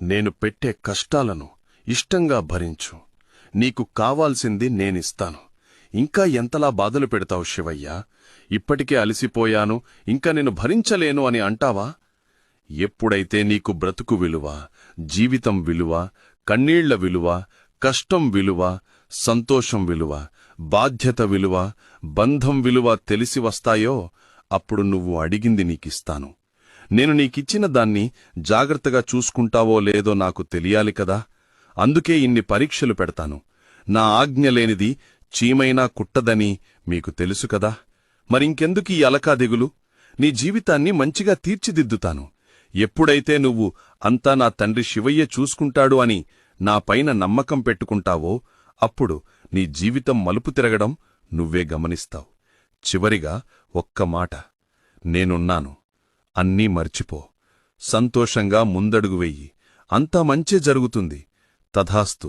నేను పెట్టే కష్టాలను ఇష్టంగా భరించు. నీకు కావాల్సింది నేనిస్తాను. ఇంకా ఎంతలా బాధలు పెడతావు శివయ్యా? ఇప్పటికే అలసిపోయాను, ఇంకా నేను భరించలేను అని అంటావా? ఎప్పుడైతే నీకు బ్రతుకు విలువ, జీవితం విలువ, కన్నీళ్ల విలువ, కష్టం విలువ, సంతోషం విలువ, బాధ్యత విలువ, బంధం విలువ తెలిసి వస్తాయో అప్పుడు నువ్వు అడిగింది నీకిస్తాను. నేను నీకిచ్చిన దాన్ని జాగ్రత్తగా చూసుకుంటావో లేదో నాకు తెలియాలి కదా. అందుకే ఇన్ని పరీక్షలు పెడతాను. నా ఆజ్ఞ లేనిది చీమైనా కుట్టదని మీకు తెలుసు కదా. మరింకెందుకీ అలకా దిగులు? నీ జీవితాన్ని మంచిగా తీర్చిదిద్దుతాను. ఎప్పుడైతే నువ్వు అంతా నా తండ్రి శివయ్య చూసుకుంటాడు అని నాపైన నమ్మకం పెట్టుకుంటావో అప్పుడు నీ జీవితం మలుపు తిరగడం నువ్వే గమనిస్తావు. చివరిగా ఒక్క మాట, నేనున్నాను. అన్నీ మర్చిపో. సంతోషంగా ముందడుగు వెయ్యి. అంతా మంచే జరుగుతుంది. తథాస్తు.